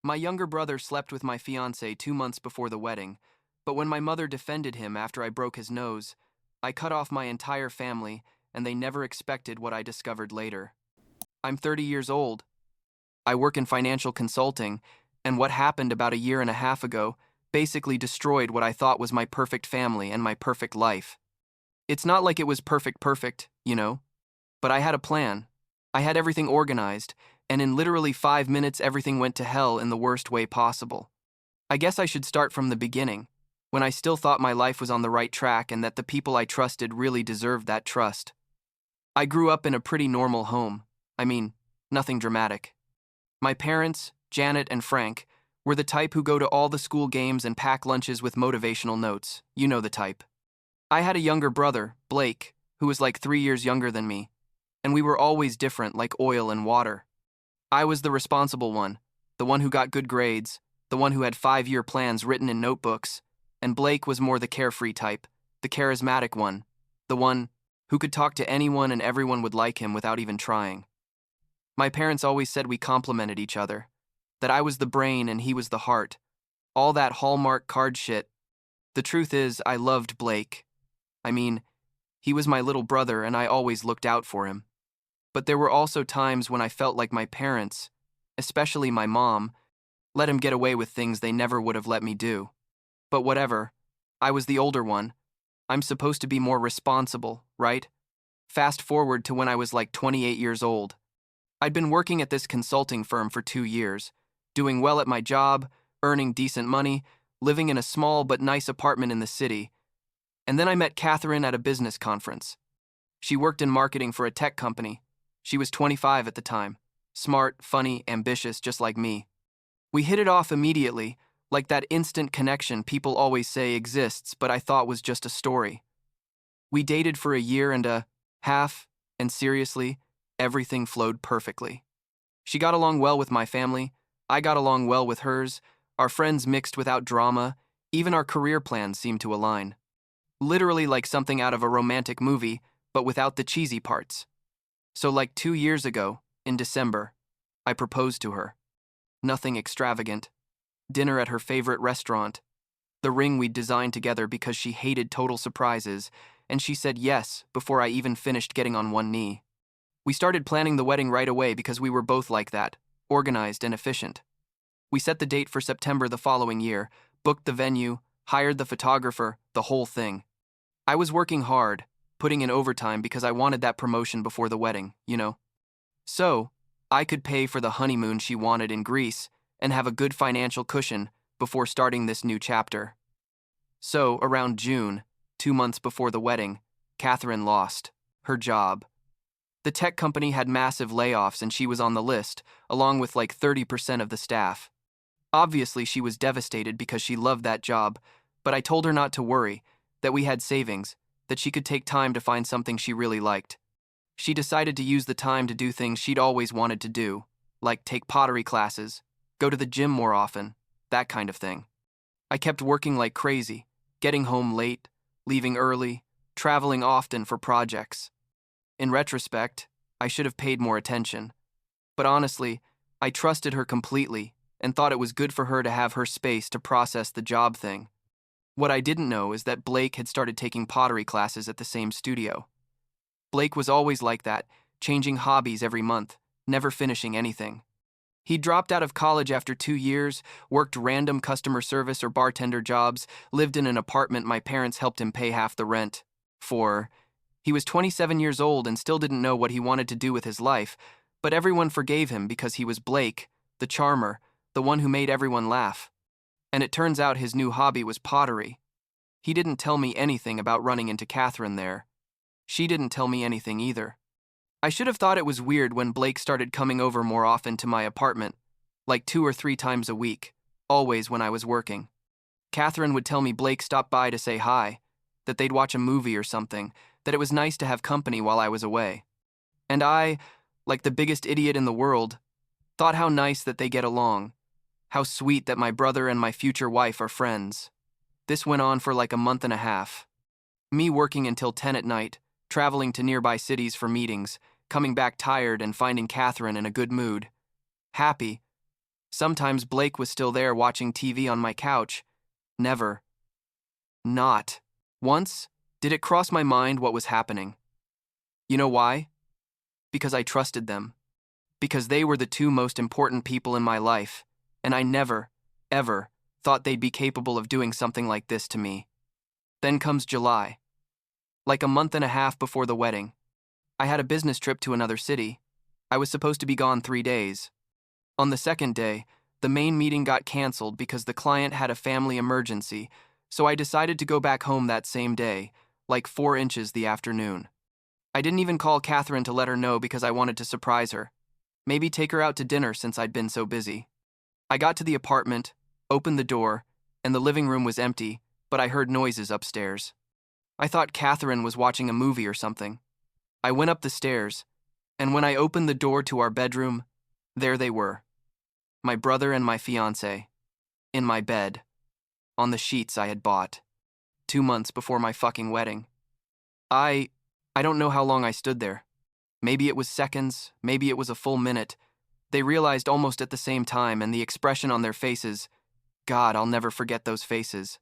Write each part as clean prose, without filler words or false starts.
My younger brother slept with my fiancée 2 months before the wedding, but when my mother defended him after I broke his nose, I cut off my entire family, and they never expected what I discovered later. I'm 30 years old. I work in financial consulting, and what happened about a year and a half ago basically destroyed what I thought was my perfect family and my perfect life. It's not like it was perfect, but I had a plan. I had everything organized, and in literally 5 minutes, everything went to hell in the worst way possible. I guess I should start from the beginning, when I still thought my life was on the right track and that the people I trusted really deserved that trust. I grew up in a pretty normal home. I mean, nothing dramatic. My parents, Janet and Frank, were the type who go to all the school games and pack lunches with motivational notes. You know the type. I had a younger brother, Blake, who was like 3 years younger than me, and we were always different like oil and water. I was the responsible one, the one who got good grades, the one who had 5-year plans written in notebooks, and Blake was more the carefree type, the charismatic one, the one who could talk to anyone and everyone would like him without even trying. My parents always said we complemented each other, that I was the brain and he was the heart, all that Hallmark card shit. The truth is, I loved Blake. I mean, he was my little brother and I always looked out for him. But there were also times when I felt like my parents, especially my mom, let him get away with things they never would have let me do. But whatever, I was the older one. I'm supposed to be more responsible, right? Fast forward to when I was like 28 years old. I'd been working at this consulting firm for 2 years, doing well at my job, earning decent money, living in a small but nice apartment in the city. And then I met Catherine at a business conference. She worked in marketing for a tech company. She was 25 at the time, smart, funny, ambitious, just like me. We hit it off immediately, like that instant connection people always say exists, but I thought was just a story. We dated for a year and a half, and seriously, everything flowed perfectly. She got along well with my family, I got along well with hers, our friends mixed without drama, even our career plans seemed to align. Literally like something out of a romantic movie, but without the cheesy parts. So like 2 years ago, in December, I proposed to her. Nothing extravagant. Dinner at her favorite restaurant. The ring we'd designed together because she hated total surprises, and she said yes before I even finished getting on one knee. We started planning the wedding right away because we were both like that, organized and efficient. We set the date for September the following year, booked the venue, hired the photographer, the whole thing. I was working hard, putting in overtime because I wanted that promotion before the wedding, So, I could pay for the honeymoon she wanted in Greece and have a good financial cushion before starting this new chapter. So, around June, 2 months before the wedding, Catherine lost her job. The tech company had massive layoffs and she was on the list, along with like 30% of the staff. Obviously, she was devastated because she loved that job, but I told her not to worry, that we had savings, that she could take time to find something she really liked. She decided to use the time to do things she'd always wanted to do, like take pottery classes, go to the gym more often, that kind of thing. I kept working like crazy, getting home late, leaving early, traveling often for projects. In retrospect, I should have paid more attention. But honestly, I trusted her completely and thought it was good for her to have her space to process the job thing. What I didn't know is that Blake had started taking pottery classes at the same studio. Blake was always like that, changing hobbies every month, never finishing anything. He dropped out of college after 2 years, worked random customer service or bartender jobs, lived in an apartment my parents helped him pay half the rent for. He was 27 years old and still didn't know what he wanted to do with his life, but everyone forgave him because he was Blake, the charmer, the one who made everyone laugh. And it turns out his new hobby was pottery. He didn't tell me anything about running into Catherine there. She didn't tell me anything either. I should have thought it was weird when Blake started coming over more often to my apartment, like 2 or 3 times a week, always when I was working. Catherine would tell me Blake stopped by to say hi, that they'd watch a movie or something, that it was nice to have company while I was away. And I, like the biggest idiot in the world, thought how nice that they get along, how sweet that my brother and my future wife are friends. This went on for like a month and a half. Me working until 10 at night, traveling to nearby cities for meetings, coming back tired and finding Catherine in a good mood. Happy. Sometimes Blake was still there watching TV on my couch. Never. Not once did it cross my mind what was happening. You know why? Because I trusted them. Because they were the two most important people in my life, and I never, ever thought they'd be capable of doing something like this to me. Then comes July. Like a month and a half before the wedding. I had a business trip to another city. I was supposed to be gone 3 days. On the second day, the main meeting got canceled because the client had a family emergency, so I decided to go back home that same day, like 4 inches the afternoon. I didn't even call Catherine to let her know because I wanted to surprise her. Maybe take her out to dinner since I'd been so busy. I got to the apartment, opened the door, and the living room was empty, but I heard noises upstairs. I thought Catherine was watching a movie or something. I went up the stairs, and when I opened the door to our bedroom, there they were. My brother and my fiancée. In my bed. On the sheets I had bought. 2 months before my fucking wedding. I don't know how long I stood there. Maybe it was seconds, maybe it was a full minute. They realized almost at the same time, and the expression on their faces. God, I'll never forget those faces.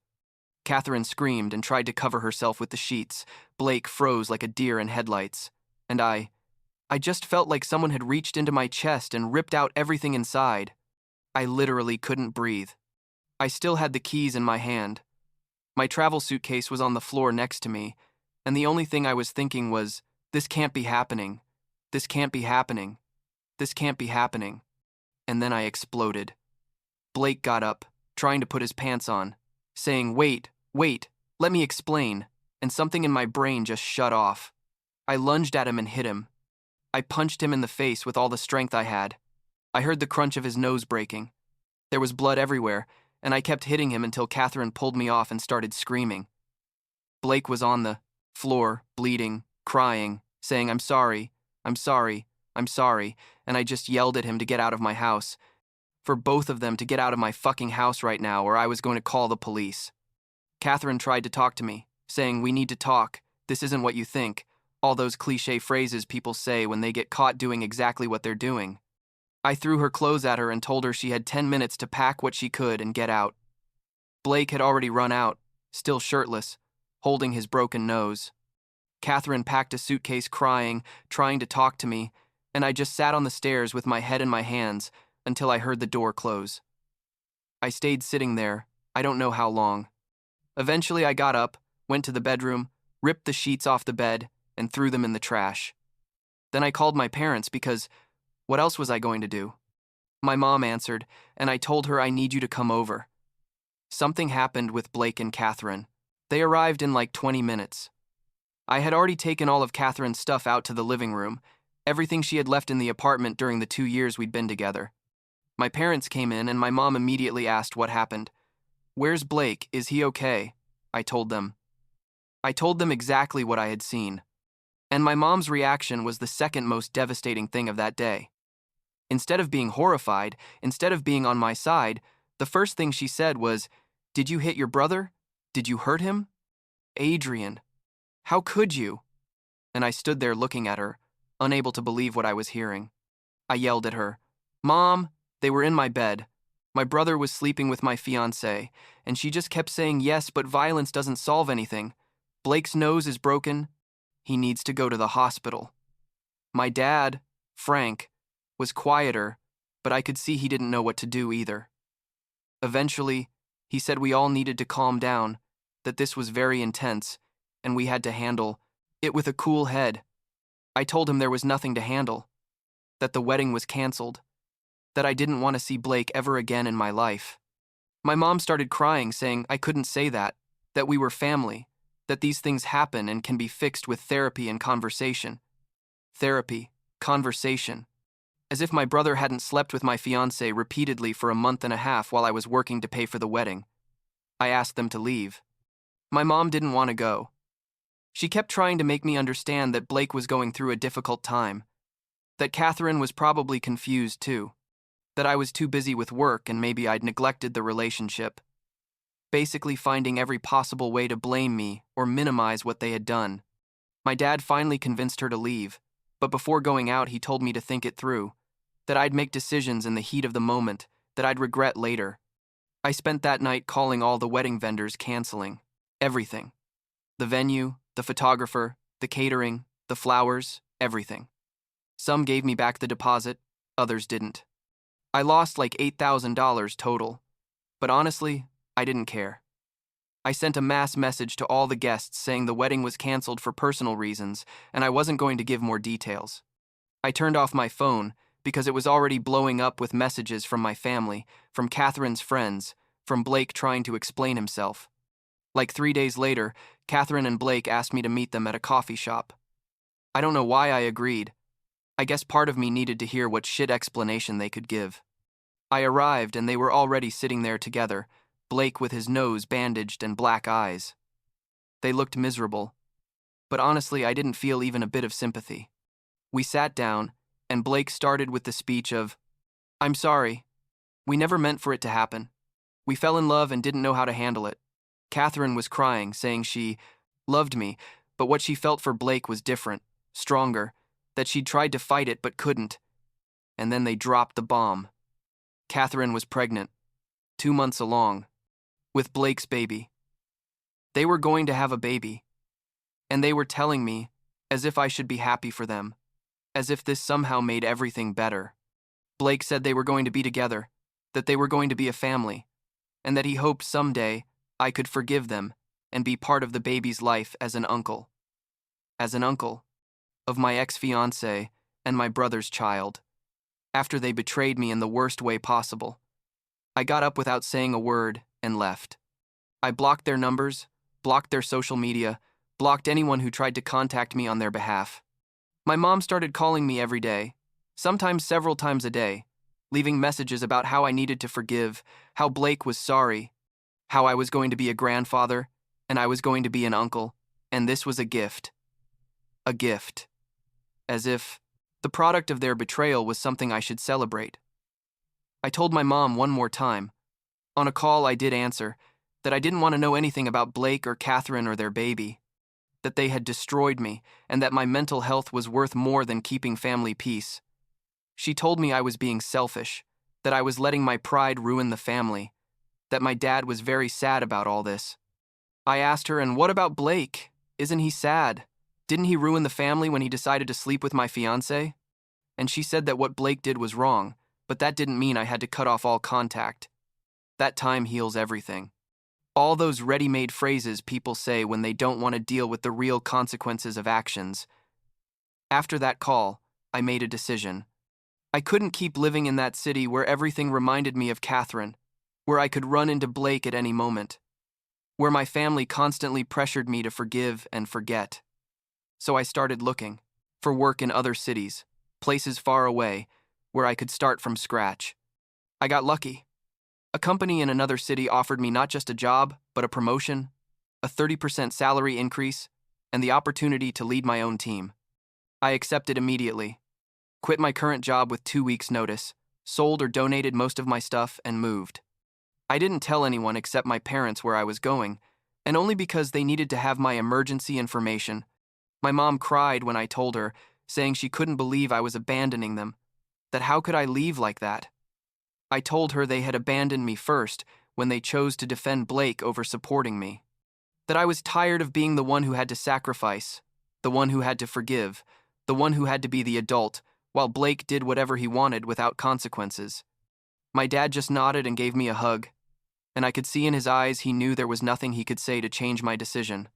Catherine screamed and tried to cover herself with the sheets. Blake froze like a deer in headlights. And I just felt like someone had reached into my chest and ripped out everything inside. I literally couldn't breathe. I still had the keys in my hand. My travel suitcase was on the floor next to me, and the only thing I was thinking was, this can't be happening. This can't be happening. This can't be happening. And then I exploded. Blake got up, trying to put his pants on, saying, wait, let me explain, and something in my brain just shut off. I lunged at him and hit him. I punched him in the face with all the strength I had. I heard the crunch of his nose breaking. There was blood everywhere, and I kept hitting him until Catherine pulled me off and started screaming. Blake was on the floor, bleeding, crying, saying, I'm sorry, and I just yelled at him to get out of my house. For both of them to get out of my fucking house right now, or I was going to call the police. Catherine tried to talk to me, saying, we need to talk. This isn't what you think. All those cliché phrases people say when they get caught doing exactly what they're doing. I threw her clothes at her and told her she had 10 minutes to pack what she could and get out. Blake had already run out, still shirtless, holding his broken nose. Catherine packed a suitcase crying, trying to talk to me, and I just sat on the stairs with my head in my hands until I heard the door close. I stayed sitting there, I don't know how long. Eventually I got up, went to the bedroom, ripped the sheets off the bed, and threw them in the trash. Then I called my parents because what else was I going to do? My mom answered, and I told her I need you to come over. Something happened with Blake and Catherine. They arrived in like 20 minutes. I had already taken all of Catherine's stuff out to the living room, everything she had left in the apartment during the 2 years we'd been together. My parents came in and my mom immediately asked what happened. Where's Blake? Is he okay? I told them. I told them exactly what I had seen. And my mom's reaction was the second most devastating thing of that day. Instead of being horrified, instead of being on my side, the first thing she said was, did you hit your brother? Did you hurt him? Adrian, how could you? And I stood there looking at her, unable to believe what I was hearing. I yelled at her, Mom, they were in my bed. My brother was sleeping with my fiancée, and she just kept saying yes, but violence doesn't solve anything. Blake's nose is broken. He needs to go to the hospital. My dad, Frank, was quieter, but I could see he didn't know what to do either. Eventually, he said we all needed to calm down, that this was very intense, and we had to handle it with a cool head. I told him there was nothing to handle, that the wedding was canceled, that I didn't want to see Blake ever again in my life. My mom started crying, saying I couldn't say that we were family, that these things happen and can be fixed with therapy and conversation. Therapy, conversation. As if my brother hadn't slept with my fiancée repeatedly for a month and a half while I was working to pay for the wedding. I asked them to leave. My mom didn't want to go. She kept trying to make me understand that Blake was going through a difficult time, that Catherine was probably confused too, that I was too busy with work and maybe I'd neglected the relationship, basically finding every possible way to blame me or minimize what they had done. My dad finally convinced her to leave, but before going out he told me to think it through, that I'd make decisions in the heat of the moment, that I'd regret later. I spent that night calling all the wedding vendors, canceling everything: the venue, the photographer, the catering, the flowers, everything. Some gave me back the deposit, others didn't. I lost like $8,000 total, but honestly, I didn't care. I sent a mass message to all the guests saying the wedding was canceled for personal reasons and I wasn't going to give more details. I turned off my phone because it was already blowing up with messages from my family, from Catherine's friends, from Blake trying to explain himself. Like 3 days later, Catherine and Blake asked me to meet them at a coffee shop. I don't know why I agreed. I guess part of me needed to hear what shit explanation they could give. I arrived and they were already sitting there together, Blake with his nose bandaged and black eyes. They looked miserable, but honestly I didn't feel even a bit of sympathy. We sat down, and Blake started with the speech of, "I'm sorry. We never meant for it to happen. We fell in love and didn't know how to handle it." Catherine was crying, saying she loved me, but what she felt for Blake was different, stronger, that she'd tried to fight it but couldn't. And then they dropped the bomb. Catherine was pregnant, 2 months along, with Blake's baby. They were going to have a baby, and they were telling me, as if I should be happy for them, as if this somehow made everything better. Blake said they were going to be together, that they were going to be a family, and that he hoped someday I could forgive them and be part of the baby's life as an uncle. As an uncle of my ex-fiancée and my brother's child. After they betrayed me in the worst way possible, I got up without saying a word and left. I blocked their numbers, blocked their social media, blocked anyone who tried to contact me on their behalf. My mom started calling me every day, sometimes several times a day, leaving messages about how I needed to forgive, how Blake was sorry, how I was going to be a grandfather, and I was going to be an uncle, and this was a gift. A gift. As if the product of their betrayal was something I should celebrate. I told my mom one more time, on a call I did answer, that I didn't want to know anything about Blake or Catherine or their baby, that they had destroyed me, and that my mental health was worth more than keeping family peace. She told me I was being selfish, that I was letting my pride ruin the family, that my dad was very sad about all this. I asked her, and what about Blake? Isn't he sad? Didn't he ruin the family when he decided to sleep with my fiancée? And she said that what Blake did was wrong, but that didn't mean I had to cut off all contact. That time heals everything. All those ready-made phrases people say when they don't want to deal with the real consequences of actions. After that call, I made a decision. I couldn't keep living in that city where everything reminded me of Catherine, where I could run into Blake at any moment, where my family constantly pressured me to forgive and forget. So I started looking for work in other cities, places far away, where I could start from scratch. I got lucky. A company in another city offered me not just a job, but a promotion, a 30% salary increase, and the opportunity to lead my own team. I accepted immediately, quit my current job with 2 weeks' notice, sold or donated most of my stuff, and moved. I didn't tell anyone except my parents where I was going, and only because they needed to have my emergency information. My mom cried when I told her, saying she couldn't believe I was abandoning them, that how could I leave like that? I told her they had abandoned me first when they chose to defend Blake over supporting me, that I was tired of being the one who had to sacrifice, the one who had to forgive, the one who had to be the adult, while Blake did whatever he wanted without consequences. My dad just nodded and gave me a hug, and I could see in his eyes he knew there was nothing he could say to change my decision.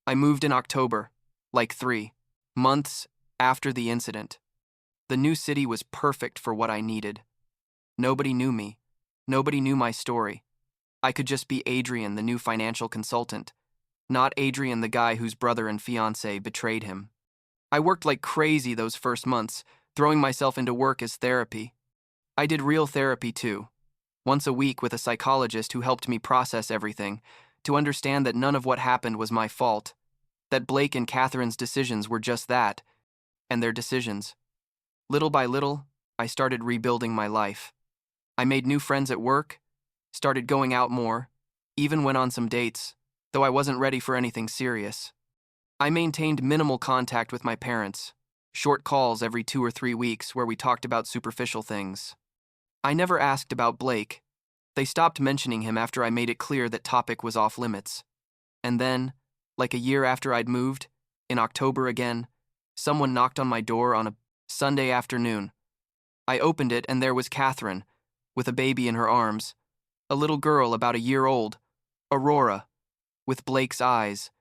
I moved in October, like 3 months after the incident. The new city was perfect for what I needed. Nobody knew me. Nobody knew my story. I could just be Adrian, the new financial consultant, not Adrian, the guy whose brother and fiancé betrayed him. I worked like crazy those first months, throwing myself into work as therapy. I did real therapy too, once a week with a psychologist who helped me process everything, to understand that none of what happened was my fault, that Blake and Catherine's decisions were just that, and their decisions. Little by little, I started rebuilding my life. I made new friends at work, started going out more, even went on some dates, though I wasn't ready for anything serious. I maintained minimal contact with my parents, short calls every 2 or 3 weeks where we talked about superficial things. I never asked about Blake. They stopped mentioning him after I made it clear that topic was off limits. And then, like a year after I'd moved, in October again, someone knocked on my door on a Sunday afternoon. I opened it and there was Catherine, with a baby in her arms, a little girl about a year old, Aurora, with Blake's eyes.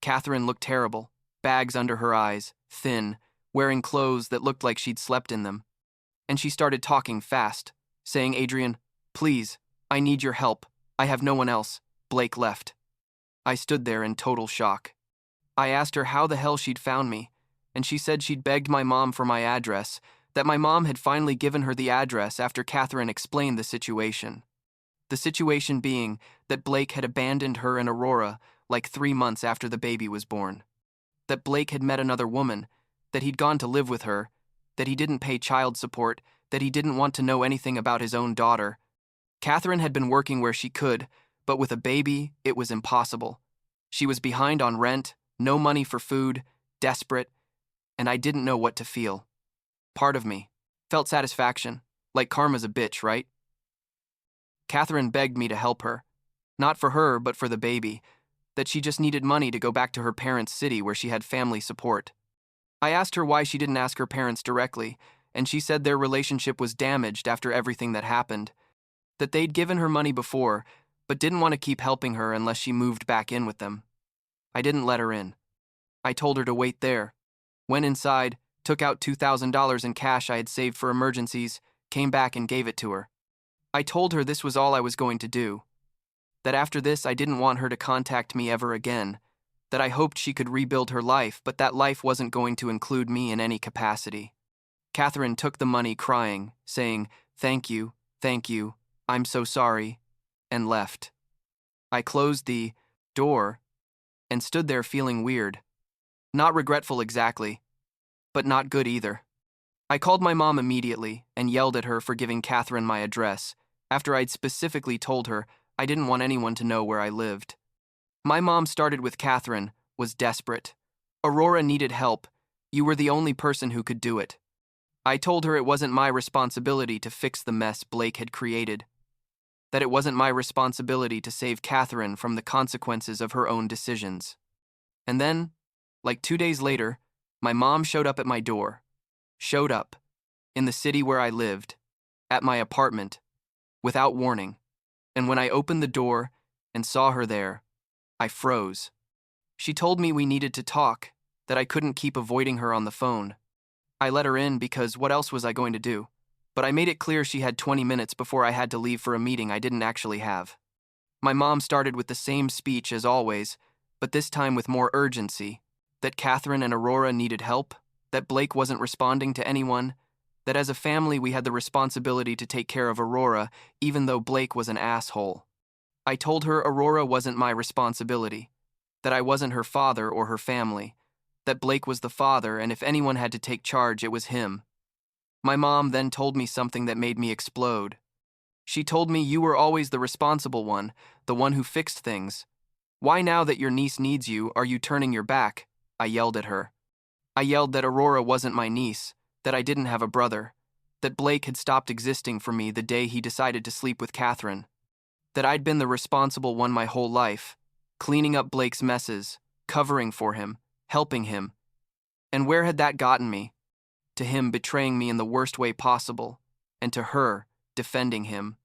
Catherine looked terrible, bags under her eyes, thin, wearing clothes that looked like she'd slept in them. And she started talking fast, saying, "Adrian, please, I need your help. I have no one else." Blake left. I stood there in total shock. I asked her how the hell she'd found me, and she said she'd begged my mom for my address, that my mom had finally given her the address after Catherine explained the situation. The situation being that Blake had abandoned her and Aurora like 3 months after the baby was born. That Blake had met another woman, that he'd gone to live with her, that he didn't pay child support, that he didn't want to know anything about his own daughter. Catherine had been working where she could, but with a baby, it was impossible. She was behind on rent, no money for food, desperate, and I didn't know what to feel. Part of me felt satisfaction, like karma's a bitch, right? Catherine begged me to help her, not for her, but for the baby, that she just needed money to go back to her parents' city where she had family support. I asked her why she didn't ask her parents directly, and she said their relationship was damaged after everything that happened, that they'd given her money before, but didn't want to keep helping her unless she moved back in with them. I didn't let her in. I told her to wait there. Went inside, took out $2,000 in cash I had saved for emergencies, came back and gave it to her. I told her this was all I was going to do, that after this I didn't want her to contact me ever again, that I hoped she could rebuild her life, but that life wasn't going to include me in any capacity. Catherine took the money crying, saying, thank you, I'm so sorry," and left. I closed the door and stood there feeling weird. Not regretful exactly, but not good either. I called my mom immediately and yelled at her for giving Catherine my address, after I'd specifically told her I didn't want anyone to know where I lived. My mom started with Catherine, was desperate. "Aurora needed help. You were the only person who could do it." I told her it wasn't my responsibility to fix the mess Blake had created, that it wasn't my responsibility to save Catherine from the consequences of her own decisions. And then, like 2 days later, my mom showed up at my door. Showed up, in the city where I lived, at my apartment, without warning. And when I opened the door and saw her there, I froze. She told me we needed to talk, that I couldn't keep avoiding her on the phone. I let her in because what else was I going to do? But I made it clear she had 20 minutes before I had to leave for a meeting I didn't actually have. My mom started with the same speech as always, but this time with more urgency, that Catherine and Aurora needed help, that Blake wasn't responding to anyone, that as a family we had the responsibility to take care of Aurora, even though Blake was an asshole. I told her Aurora wasn't my responsibility, that I wasn't her father or her family, that Blake was the father, and if anyone had to take charge, it was him. My mom then told me something that made me explode. She told me, "You were always the responsible one, the one who fixed things. Why now that your niece needs you, are you turning your back?" I yelled at her. I yelled that Aurora wasn't my niece, that I didn't have a brother, that Blake had stopped existing for me the day he decided to sleep with Catherine, that I'd been the responsible one my whole life, cleaning up Blake's messes, covering for him, helping him. And where had that gotten me? To him betraying me in the worst way possible, and to her defending him.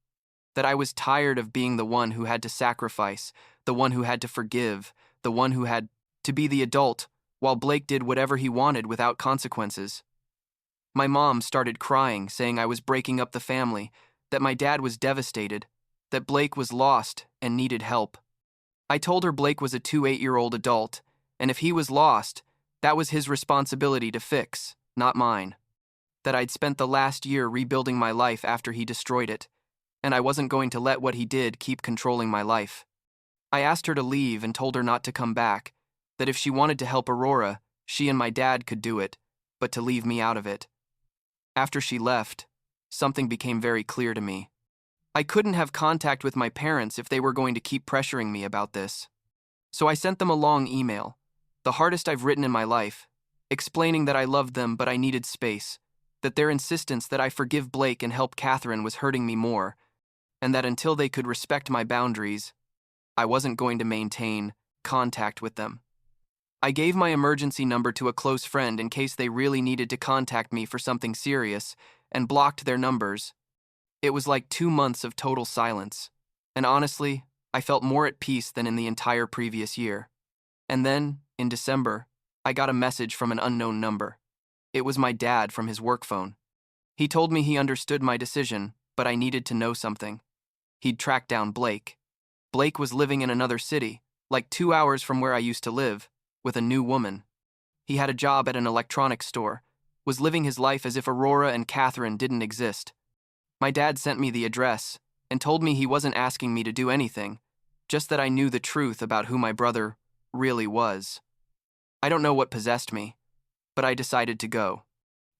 That I was tired of being the one who had to sacrifice, the one who had to forgive, the one who had to be the adult, while Blake did whatever he wanted without consequences. My mom started crying, saying I was breaking up the family, that my dad was devastated, that Blake was lost and needed help. I told her Blake was a 8-year-old adult, and if he was lost, that was his responsibility to fix, not mine. That I'd spent the last year rebuilding my life after he destroyed it, and I wasn't going to let what he did keep controlling my life. I asked her to leave and told her not to come back, that if she wanted to help Aurora, she and my dad could do it, but to leave me out of it. After she left, something became very clear to me. I couldn't have contact with my parents if they were going to keep pressuring me about this. So I sent them a long email, the hardest I've written in my life, explaining that I loved them but I needed space, that their insistence that I forgive Blake and help Catherine was hurting me more, and that until they could respect my boundaries, I wasn't going to maintain contact with them. I gave my emergency number to a close friend in case they really needed to contact me for something serious, and blocked their numbers. It was like 2 months of total silence, and honestly, I felt more at peace than in the entire previous year. And then, in December, I got a message from an unknown number. It was my dad from his work phone. He told me he understood my decision, but I needed to know something. He'd tracked down Blake. Blake was living in another city, like 2 hours from where I used to live, with a new woman. He had a job at an electronics store, was living his life as if Aurora and Catherine didn't exist. My dad sent me the address and told me he wasn't asking me to do anything, just that I knew the truth about who my brother really was. I don't know what possessed me, but I decided to go.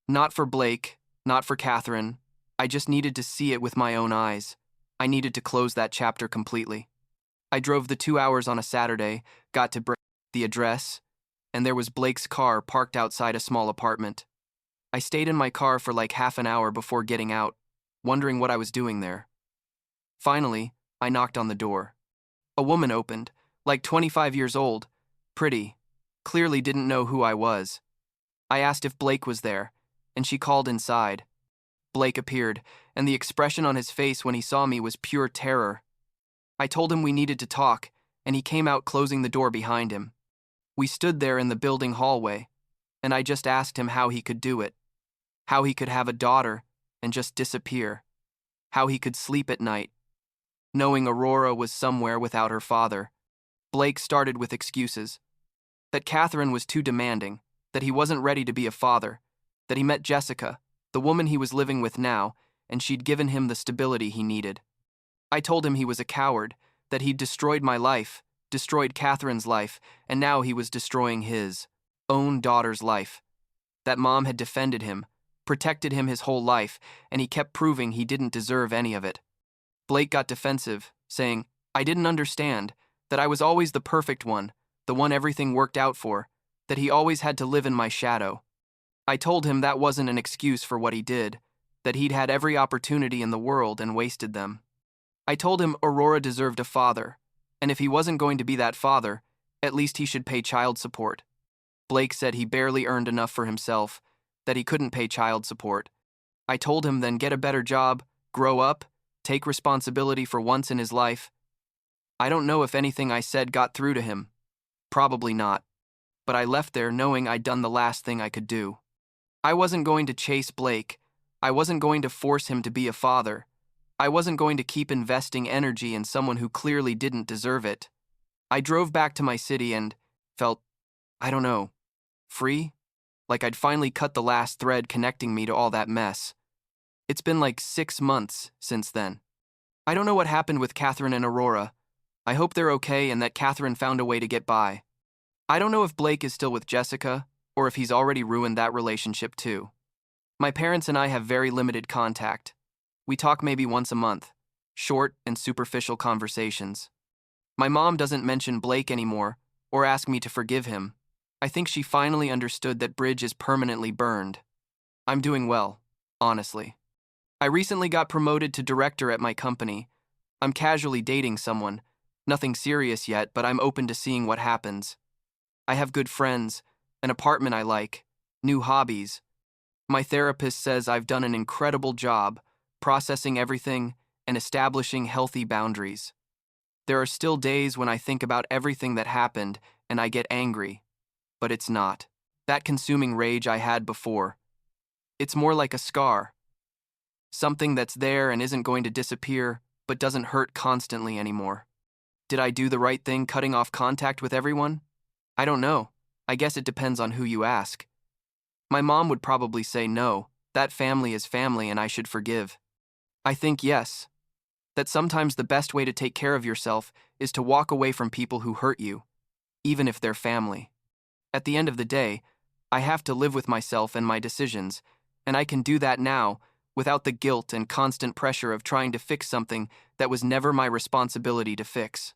Not for Blake, not for Catherine. I just needed to see it with my own eyes. I needed to close that chapter completely. I drove the 2 hours on a Saturday, got to the address, and there was Blake's car parked outside a small apartment. I stayed in my car for like half an hour before getting out, wondering what I was doing there. Finally, I knocked on the door. A woman opened, like 25 years old, pretty, clearly didn't know who I was. I asked if Blake was there, and she called inside. Blake appeared, and the expression on his face when he saw me was pure terror. I told him we needed to talk, and he came out closing the door behind him. We stood there in the building hallway, and I just asked him how he could do it, how he could have a daughter and just disappear, how he could sleep at night, knowing Aurora was somewhere without her father. Blake started with excuses. That Catherine was too demanding, that he wasn't ready to be a father, that he met Jessica, the woman he was living with now, and she'd given him the stability he needed. I told him he was a coward, that he'd destroyed my life, destroyed Catherine's life, and now he was destroying his own daughter's life. That Mom had defended him, protected him his whole life, and he kept proving he didn't deserve any of it. Blake got defensive, saying, I didn't understand, that I was always the perfect one, the one everything worked out for, that he always had to live in my shadow. I told him that wasn't an excuse for what he did, that he'd had every opportunity in the world and wasted them. I told him Aurora deserved a father, and if he wasn't going to be that father, at least he should pay child support. Blake said he barely earned enough for himself, that he couldn't pay child support. I told him then get a better job, grow up, take responsibility for once in his life. I don't know if anything I said got through to him. Probably not. But I left there knowing I'd done the last thing I could do. I wasn't going to chase Blake. I wasn't going to force him to be a father. I wasn't going to keep investing energy in someone who clearly didn't deserve it. I drove back to my city and felt, I don't know, free? Like I'd finally cut the last thread connecting me to all that mess. It's been like 6 months since then. I don't know what happened with Catherine and Aurora. I hope they're okay and that Catherine found a way to get by. I don't know if Blake is still with Jessica or if he's already ruined that relationship too. My parents and I have very limited contact. We talk maybe once a month, short and superficial conversations. My mom doesn't mention Blake anymore or ask me to forgive him. I think she finally understood that bridge is permanently burned. I'm doing well, honestly. I recently got promoted to director at my company. I'm casually dating someone. Nothing serious yet, but I'm open to seeing what happens. I have good friends, an apartment I like, new hobbies. My therapist says I've done an incredible job processing everything and establishing healthy boundaries. There are still days when I think about everything that happened and I get angry, but it's not that consuming rage I had before. It's more like a scar. Something that's there and isn't going to disappear, but doesn't hurt constantly anymore. Did I do the right thing cutting off contact with everyone? I don't know. I guess it depends on who you ask. My mom would probably say no, that family is family and I should forgive. I think yes, that sometimes the best way to take care of yourself is to walk away from people who hurt you, even if they're family. At the end of the day, I have to live with myself and my decisions, and I can do that now without the guilt and constant pressure of trying to fix something that was never my responsibility to fix.